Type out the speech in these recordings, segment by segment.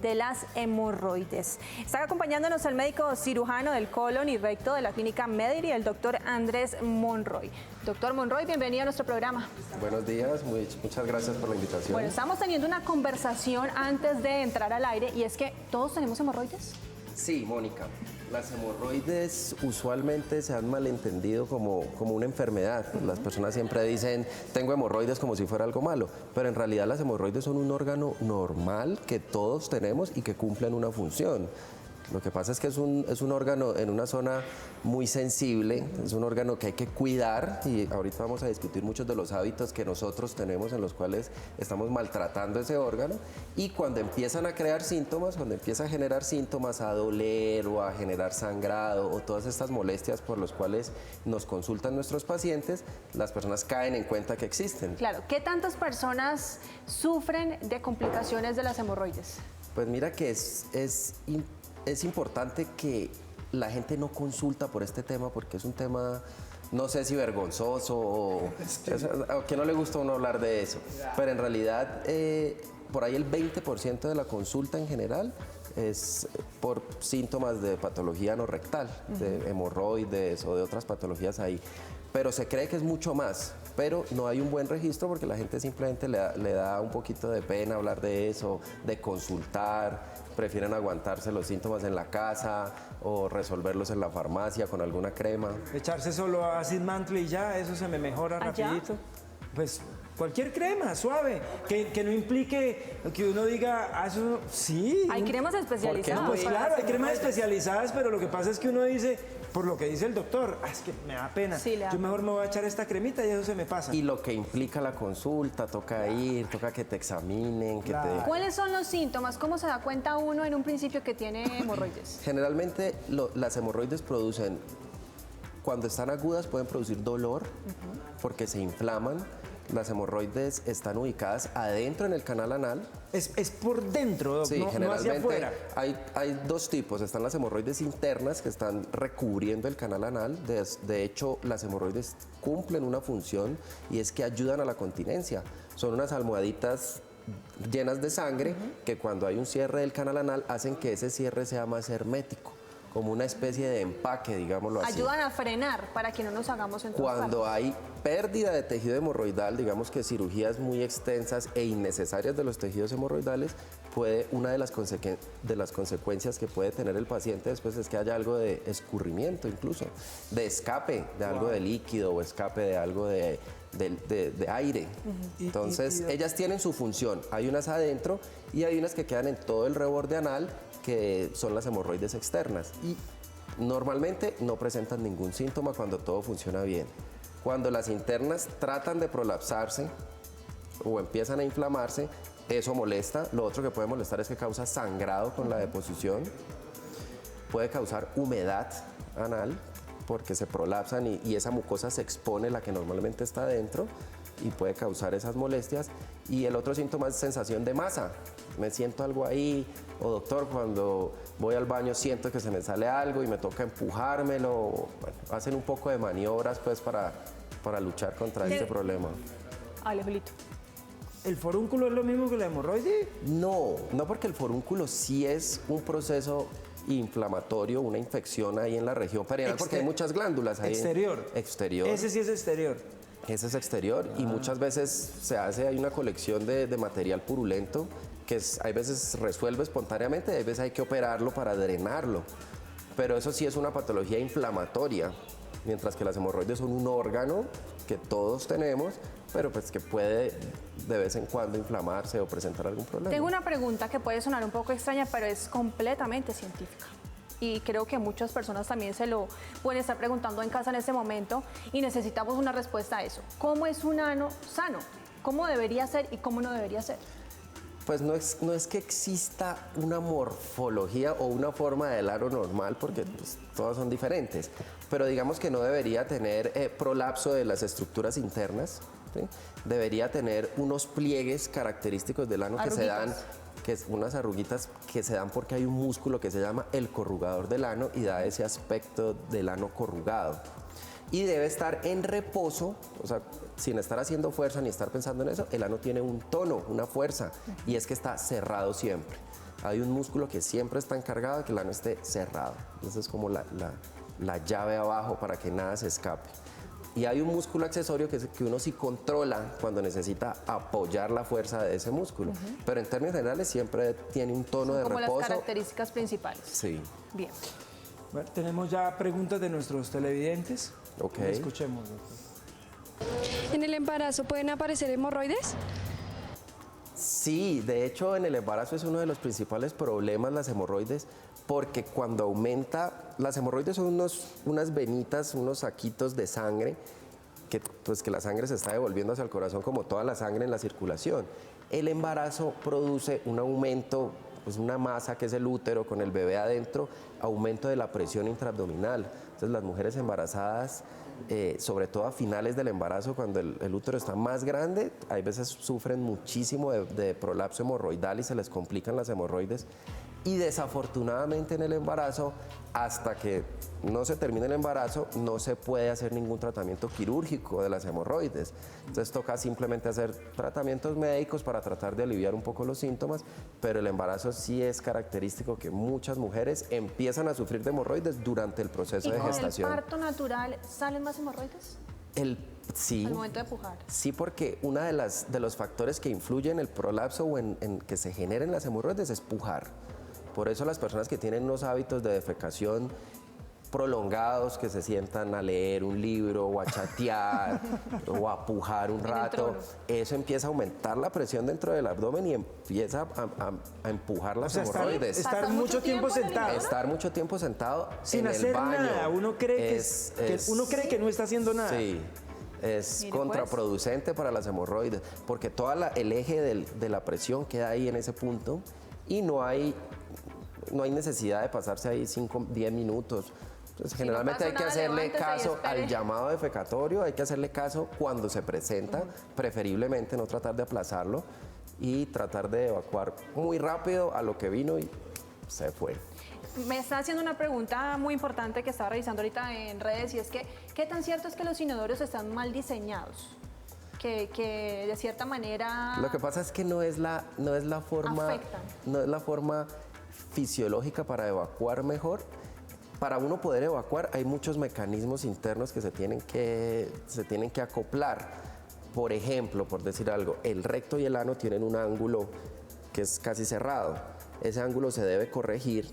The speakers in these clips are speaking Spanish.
de las hemorroides. Está acompañándonos el médico cirujano del colon y recto de la clínica Mediri, el doctor Andrés Monroy. Doctor Monroy, bienvenido a nuestro programa. Buenos días, muchas gracias por la invitación. Bueno, estamos teniendo una conversación antes de entrar al aire y es que ¿todos tenemos hemorroides? Sí, Mónica. Las hemorroides usualmente se han malentendido como una enfermedad. Las personas siempre dicen, tengo hemorroides como si fuera algo malo, pero en realidad las hemorroides son un órgano normal que todos tenemos y que cumplen una función. Lo que pasa es que es un órgano en una zona muy sensible, es un órgano que hay que cuidar y ahorita vamos a discutir muchos de los hábitos que nosotros tenemos en los cuales estamos maltratando ese órgano y cuando empiezan a crear síntomas, cuando empieza a generar síntomas, a doler o a generar sangrado o todas estas molestias por las cuales nos consultan nuestros pacientes, las personas caen en cuenta que existen. Claro, ¿qué tantas personas sufren de complicaciones de las hemorroides? Pues mira que es importante que la gente no consulta por este tema porque es un tema, no sé si vergonzoso o que no le gusta a uno hablar de eso, pero en realidad por ahí el 20% de la consulta en general es por síntomas de patología anorrectal, de hemorroides o de otras patologías ahí. Pero se cree que es mucho más, pero no hay un buen registro porque la gente simplemente le da un poquito de pena hablar de eso, de consultar, prefieren aguantarse los síntomas en la casa o resolverlos en la farmacia con alguna crema. Echarse solo ácido mantle y ya, eso se me mejora rapidito. Pues cualquier crema, suave, que no implique que uno diga, ah, eso sí. Hay cremas especializadas. Pues claro, hay cremas especializadas, pero lo que pasa es que uno dice, por lo que dice el doctor, es que me da pena, sí, yo mejor me voy a echar esta cremita y eso se me pasa. Y lo que implica la consulta, toca ir, toca que te examinen, Claro. ¿Cuáles son los síntomas? ¿Cómo se da cuenta uno en un principio que tiene hemorroides? Generalmente las hemorroides producen, cuando están agudas pueden producir dolor porque se inflaman. Las hemorroides están ubicadas adentro en el canal anal. Es por dentro, doc, Sí, no generalmente hacia afuera. hay dos tipos. Están las hemorroides internas que están recubriendo el canal anal. De hecho, las hemorroides cumplen una función y es que ayudan a la continencia. Son unas almohaditas llenas de sangre que cuando hay un cierre del canal anal hacen que ese cierre sea más hermético, como una especie de empaque, digámoslo así. Ayudan a frenar para que no nos hagamos entusiasmar. Cuando hay pérdida de tejido hemorroidal, digamos que cirugías muy extensas e innecesarias de los tejidos hemorroidales, una de las consecuencias que puede tener el paciente después es que haya algo de escurrimiento incluso, de escape de algo de líquido o escape de algo de aire. Entonces, ellas tienen su función. Hay unas adentro y hay unas que quedan en todo el reborde anal, que son las hemorroides externas. Y normalmente no presentan ningún síntoma cuando todo funciona bien. Cuando las internas tratan de prolapsarse o empiezan a inflamarse, eso molesta. Lo otro que puede molestar es que causa sangrado con la deposición. Puede causar humedad anal porque se prolapsan y esa mucosa se expone, la que normalmente está adentro, y puede causar esas molestias. Y el otro síntoma es sensación de masa. Me siento algo ahí, o doctor, cuando voy al baño siento que se me sale algo y me toca empujármelo. Bueno, hacen un poco de maniobras pues para luchar contra este problema. Julito. ¿El forúnculo es lo mismo que la hemorroide? No, porque el forúnculo sí es un proceso inflamatorio, una infección ahí en la región perianal, porque hay muchas glándulas ahí. Exterior. Exterior. Ese sí es exterior. Ese es exterior y muchas veces hay una colección de material purulento que hay veces resuelve espontáneamente, hay veces hay que operarlo para drenarlo, pero eso sí es una patología inflamatoria, mientras que las hemorroides son un órgano que todos tenemos, pero pues que puede de vez en cuando inflamarse o presentar algún problema. Tengo una pregunta que puede sonar un poco extraña, pero es completamente científica. Y creo que muchas personas también se lo pueden estar preguntando en casa en este momento y necesitamos una respuesta a eso. ¿Cómo es un ano sano? ¿Cómo debería ser y cómo no debería ser? Pues no es que exista una morfología o una forma del ano normal, porque pues, todas son diferentes, pero digamos que no debería tener prolapso de las estructuras internas, ¿sí? Debería tener unos pliegues característicos del ano que se dan, que es unas arruguitas que se dan porque hay un músculo que se llama el corrugador del ano y da ese aspecto del ano corrugado. Y debe estar en reposo, o sea, sin estar haciendo fuerza ni estar pensando en eso. El ano tiene un tono, una fuerza, y es que está cerrado siempre. Hay un músculo que siempre está encargado de que el ano esté cerrado. Esa es como la llave abajo para que nada se escape. Y hay un músculo accesorio que uno sí controla cuando necesita apoyar la fuerza de ese músculo. Pero en términos generales siempre tiene un tono de como reposo. las características principales. Sí. Bien. Bueno, tenemos ya preguntas de nuestros televidentes. Ok. Escuchemos, doctor. ¿En el embarazo pueden aparecer hemorroides? Sí, de hecho en el embarazo es uno de los principales problemas las hemorroides, porque cuando aumenta, las hemorroides son unas venitas, unos saquitos de sangre, pues que la sangre se está devolviendo hacia el corazón como toda la sangre en la circulación. El embarazo produce un aumento, pues una masa que es el útero con el bebé adentro, aumento de la presión intraabdominal. Entonces las mujeres embarazadas, sobre todo a finales del embarazo, cuando el útero está más grande, hay veces sufren muchísimo de prolapso hemorroidal y se les complican las hemorroides. Y desafortunadamente en el embarazo, hasta que no se termine el embarazo, no se puede hacer ningún tratamiento quirúrgico de las hemorroides. Entonces toca simplemente hacer tratamientos médicos para tratar de aliviar un poco los síntomas, pero el embarazo sí es característico que muchas mujeres empiezan a sufrir de hemorroides durante el proceso ¿Y de con gestación. el parto natural salen más hemorroides? Sí. Al momento de pujar. Sí, porque uno de los factores que influyen en el prolapso o en que se generen las hemorroides es pujar. Por eso las personas que tienen unos hábitos de defecación prolongados, que se sientan a leer un libro o a chatear o a pujar un rato, eso empieza a aumentar la presión dentro del abdomen y empieza a empujar las hemorroides. Estar mucho tiempo sentado. Estar mucho tiempo sentado sin en hacer el baño. nada. Uno cree uno cree que no está haciendo nada. Sí. Es Mire, contraproducente para las hemorroides, porque todo el eje de la presión queda ahí en ese punto y no hay necesidad de pasarse ahí 5, 10 minutos. Entonces, generalmente hay que hacerle caso al llamado defecatorio, hay que hacerle caso cuando se presenta, preferiblemente no tratar de aplazarlo y tratar de evacuar muy rápido a lo que vino y se fue. Me está haciendo una pregunta muy importante que estaba revisando ahorita en redes y es que, ¿qué tan cierto es que los inodoros están mal diseñados? Que de cierta manera... Lo que pasa es que no es la forma fisiológica para evacuar mejor. Para uno poder evacuar hay muchos mecanismos internos que se tienen que acoplar. Por ejemplo, por decir algo, el recto y el ano tienen un ángulo que es casi cerrado. Ese ángulo se debe corregir.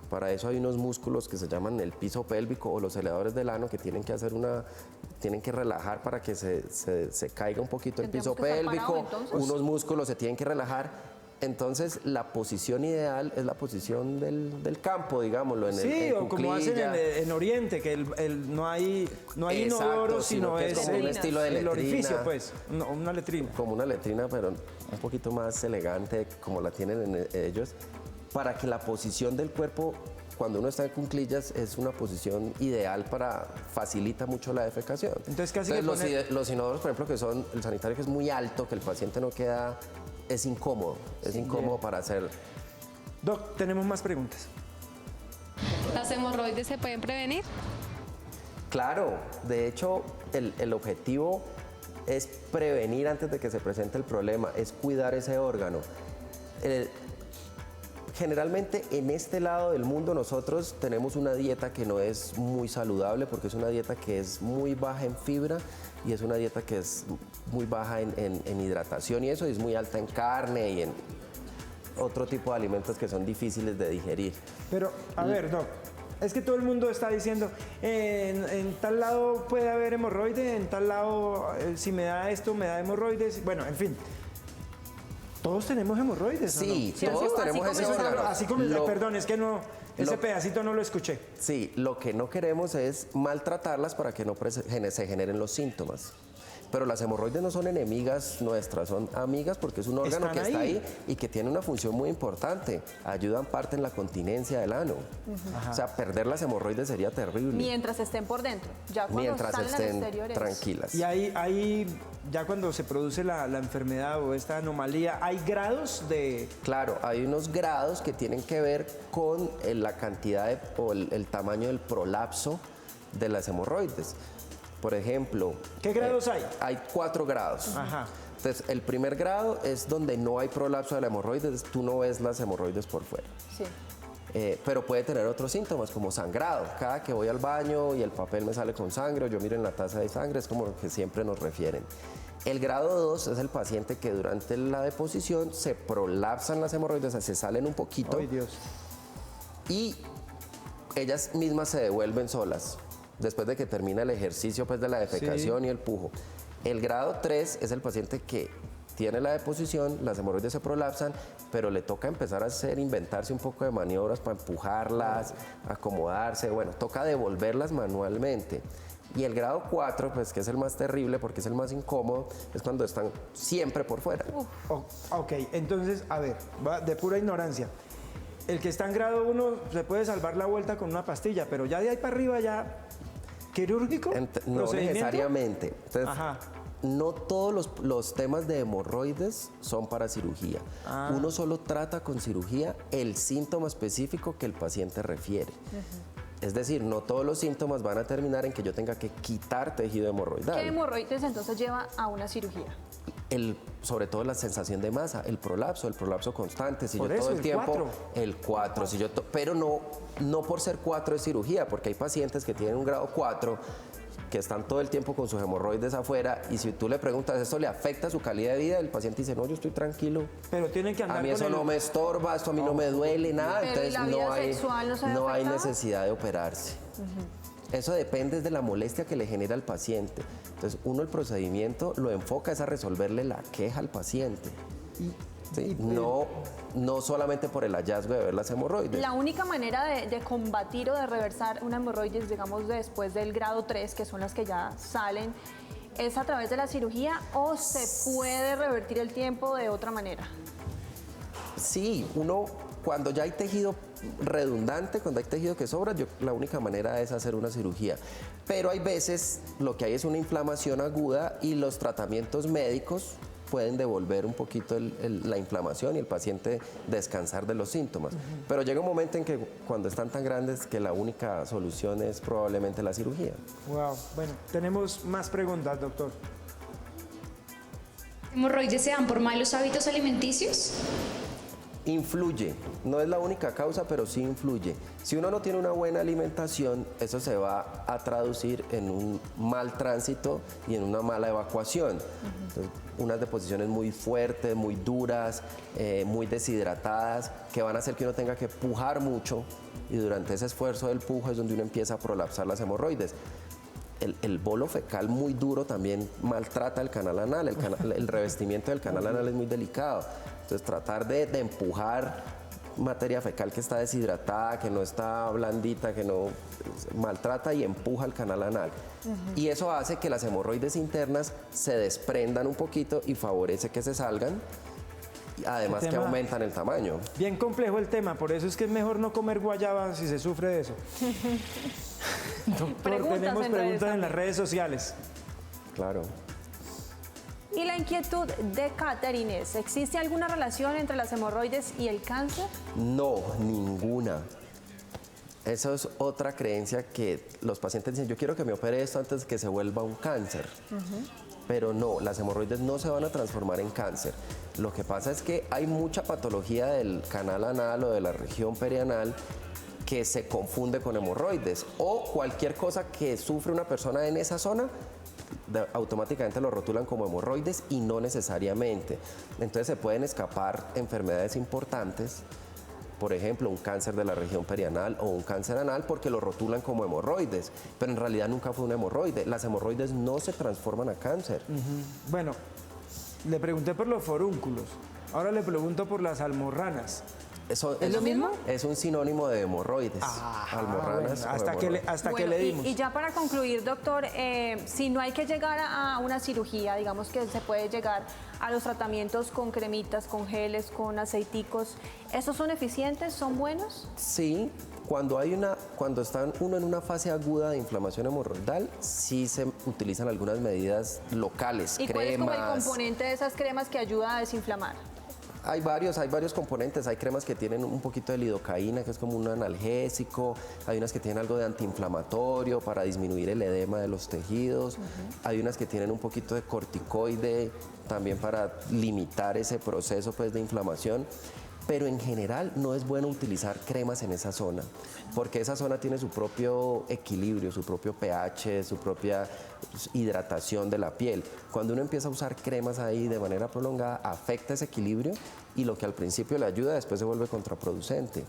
Para eso hay unos músculos que se llaman el piso pélvico o los elevadores del ano que tienen que relajar para que se caiga un poquito el piso pélvico. Unos músculos se tienen que relajar. Entonces, la posición ideal es la posición del campo, digámoslo, en o como hacen en Oriente, que no hay inodoro, sino que es como un estilo de el letrina. orificio, pues, una letrina. Como una letrina, pero un poquito más elegante, como la tienen ellos, para que la posición del cuerpo, cuando uno está en cuclillas, es una posición ideal facilita mucho la defecación. Entonces, casi los inodoros, por ejemplo, que son el sanitario que es muy alto, que el paciente no queda... Es incómodo para hacer. Doc, tenemos más preguntas. ¿Las hemorroides se pueden prevenir? Claro, de hecho, el objetivo es prevenir antes de que se presente el problema, es cuidar ese órgano. Generalmente en este lado del mundo nosotros tenemos una dieta que no es muy saludable porque es una dieta que es muy baja en fibra y es una dieta que es muy baja en hidratación y eso es muy alta en carne y en otro tipo de alimentos que son difíciles de digerir. Pero, a ver, Doc, es que todo el mundo está diciendo, en tal lado puede haber hemorroides, en tal lado si me da esto me da hemorroides, bueno, en fin. Todos tenemos hemorroides, ¿o sí, no? todos tenemos ese órgano. Así como, perdón, es que no, ese pedacito no lo escuché. Sí, lo que no queremos es maltratarlas para que no se generen los síntomas. Pero las hemorroides no son enemigas nuestras, son amigas porque es un órgano que está ahí y que tiene una función muy importante. Ayudan parte en la continencia del ano. O sea, perder las hemorroides sería terrible. Mientras estén por dentro, ya cuando mientras salen estén al exterior tranquilas. Y ahí, ya cuando se produce la enfermedad o esta anomalía, ¿hay grados de...? Claro, hay unos grados que tienen que ver con la cantidad o el tamaño del prolapso de las hemorroides. Por ejemplo... ¿Qué grados hay? Hay 4 grados. Ajá. Entonces, el primer grado es donde no hay prolapso de la hemorroide, tú no ves las hemorroides por fuera. Sí. Pero puede tener otros síntomas como sangrado. Cada que voy al baño y el papel me sale con sangre o yo miro en la taza de sangre, es como lo que siempre nos refieren. El grado 2 es el paciente que durante la deposición se prolapsan las hemorroides, o sea, se salen un poquito. ¡Ay, Dios! Y ellas mismas se devuelven solas después de que termina el ejercicio pues, de la defecación y el pujo. El grado 3 es el paciente que tiene la deposición, las hemorroides se prolapsan, pero le toca empezar a inventarse un poco de maniobras para empujarlas, acomodarse, bueno, toca devolverlas manualmente. Y el grado 4, pues que es el más terrible porque es el más incómodo, es cuando están siempre por fuera. Ok, entonces, a ver, de pura ignorancia. El que está en grado 1 se puede salvar la vuelta con una pastilla, pero ya de ahí para arriba ya... ¿Quirúrgico? No necesariamente. Entonces, Ajá. no todos los temas de hemorroides son para cirugía. Uno solo trata con cirugía el síntoma específico que el paciente refiere. Es decir, no todos los síntomas van a terminar en que yo tenga que quitar tejido hemorroidal. ¿Qué hemorroides entonces lleva a una cirugía? Sobre todo la sensación de masa, el prolapso constante. Si Por yo eso, todo el el tiempo, 4. el 4, pero no por ser 4 de cirugía, porque hay pacientes que tienen un grado 4 que están todo el tiempo con sus hemorroides afuera y si tú le preguntas, ¿esto le afecta su calidad de vida? El paciente dice, no, yo estoy tranquilo. Pero tienen que andar A mí eso con no me estorba, esto a mí no me duele, nada. Pero, ¿y Entonces la vida sexual no se ve no hay afectada? necesidad de operarse. Eso depende de la molestia que le genera al paciente. Entonces, uno el procedimiento lo enfoca es a resolverle la queja al paciente. ¿Sí? No solamente por el hallazgo de ver las hemorroides. La única manera de combatir o de reversar una hemorroides, digamos, después del grado 3, que son las que ya salen, ¿es a través de la cirugía o se puede revertir el tiempo de otra manera? Sí, cuando ya hay tejido redundante, cuando hay tejido que sobra, la única manera es hacer una cirugía. Pero hay veces lo que hay es una inflamación aguda y los tratamientos médicos pueden devolver un poquito la inflamación y el paciente descansar de los síntomas. Pero llega un momento en que cuando están tan grandes que la única solución es probablemente la cirugía. Wow, bueno, tenemos más preguntas, doctor. ¿Hemorroides se dan por malos hábitos alimenticios? Influye, no es la única causa, pero sí influye. Si uno no tiene una buena alimentación, eso se va a traducir en un mal tránsito y en una mala evacuación. Entonces, unas deposiciones muy fuertes, muy duras, muy deshidratadas, que van a hacer que uno tenga que pujar mucho y durante ese esfuerzo del pujo es donde uno empieza a prolapsar las hemorroides. El bolo fecal muy duro también maltrata el canal anal, el revestimiento del canal anal es muy delicado. Entonces tratar de empujar materia fecal que está deshidratada, que no está blandita, que no maltrata y empuja el canal anal. Y eso hace que las hemorroides internas se desprendan un poquito y favorece que se salgan, además que aumentan el tamaño. Bien complejo el tema, por eso es que es mejor no comer guayaba si se sufre de eso. Doctor, tenemos preguntas en las redes sociales. Claro. Y la inquietud de Catherine es, ¿existe alguna relación entre las hemorroides y el cáncer? No, ninguna. Eso es otra creencia que los pacientes dicen, yo quiero que me opere esto antes de que se vuelva un cáncer. Pero no, las hemorroides no se van a transformar en cáncer. Lo que pasa es que hay mucha patología del canal anal o de la región perianal que se confunde con hemorroides o cualquier cosa que sufre una persona en esa zona automáticamente lo rotulan como hemorroides y no necesariamente. Entonces se pueden escapar enfermedades importantes, por ejemplo, un cáncer de la región perianal o un cáncer anal porque lo rotulan como hemorroides, pero en realidad nunca fue un hemorroide. Las hemorroides no se transforman a cáncer. Bueno, le pregunté por los forúnculos, ahora le pregunto por las almorranas. ¿Es lo mismo? Es un sinónimo de hemorroides. Almorranas. Bueno, hasta que Bueno, le dimos. y ya para concluir, doctor, si no hay que llegar a una cirugía, digamos que se puede llegar a los tratamientos con cremitas, con geles, con aceiticos, ¿esos son eficientes, son buenos? Sí, cuando está uno en una fase aguda de inflamación hemorroidal, sí se utilizan algunas medidas locales, ¿Y cuál es como el cremas. componente de esas cremas que ayuda a desinflamar? Hay varios componentes. Hay cremas que tienen un poquito de lidocaína, que es como un analgésico. Hay unas que tienen algo de antiinflamatorio para disminuir el edema de los tejidos. Hay unas que tienen un poquito de corticoide también para limitar ese proceso pues, de inflamación. Pero en general no es bueno utilizar cremas en esa zona, porque esa zona tiene su propio equilibrio, su propio pH, su propia hidratación de la piel. Cuando uno empieza a usar cremas ahí de manera prolongada, afecta ese equilibrio y lo que al principio le ayuda, después se vuelve contraproducente.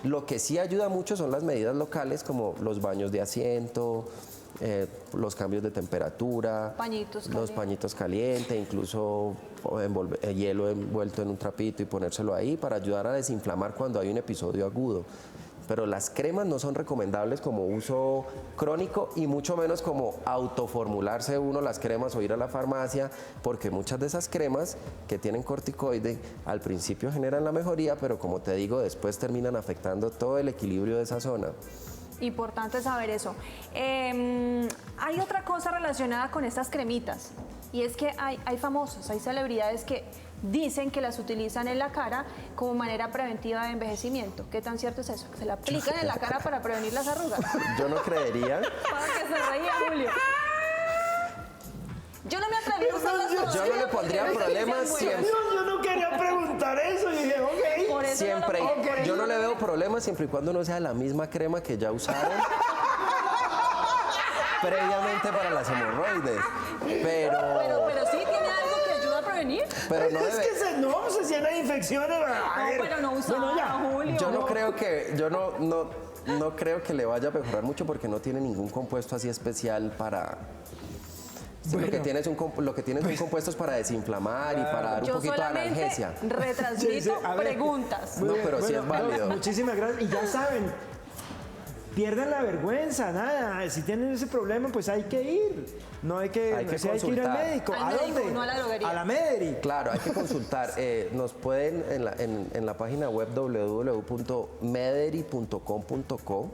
Lo que sí ayuda mucho son las medidas locales, como los baños de asiento, los cambios de temperatura, los pañitos calientes, incluso hielo envuelto en un trapito y ponérselo ahí para ayudar a desinflamar cuando hay un episodio agudo. Pero las cremas no son recomendables como uso crónico y mucho menos como autoformularse uno las cremas o ir a la farmacia, porque muchas de esas cremas que tienen corticoide al principio generan la mejoría, pero como te digo, después terminan afectando todo el equilibrio de esa zona. Importante saber eso. Hay otra cosa relacionada con estas cremitas y es que hay famosos, hay celebridades que dicen que las utilizan en la cara como manera preventiva de envejecimiento. ¿Qué tan cierto es eso? ¿Que se la aplican en la cara para prevenir las arrugas? Yo no creería. Para que se reía, Julio. Yo no me atreví a usarlas todas. Yo no le pondría problemas siempre. Yo no quería preguntar eso y dije, ok. Por eso Siempre, no lo pongo. yo no le veo problemas siempre y cuando no sea la misma crema que ya usaron previamente para las hemorroides. Pero sí tiene algo que ayuda a prevenir. Pero no es debe. que se llena de infecciones. No, pero no usaba, Julio. Yo no creo que, no creo que le vaya a mejorar mucho porque no tiene ningún compuesto así especial para. Lo que tiene son compuestos para desinflamar y para dar un poquito de analgesia. Retransmito A ver, preguntas. No, pero sí es válido. Muchísimas gracias. Y ya saben, pierdan la vergüenza, nada. Si tienen ese problema, pues hay que ir. No hay que, Hay que hay que ir al consultar. médico. Al ¿A médico, dónde? no a la droguería. A la Mederi. Claro, hay que consultar. Nos pueden en la página web www.mederi.com.co.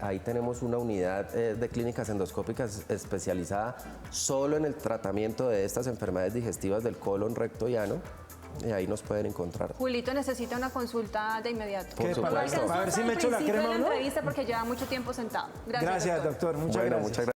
Ahí tenemos una unidad de clínicas endoscópicas especializada solo en el tratamiento de estas enfermedades digestivas del colon, recto y ano. Ahí nos pueden encontrar. Julito necesita una consulta de inmediato. Por supuesto. A ver si me echo la crema o no. entrevista porque lleva mucho tiempo sentado. Gracias, doctor. Muchas gracias. Muchas gracias.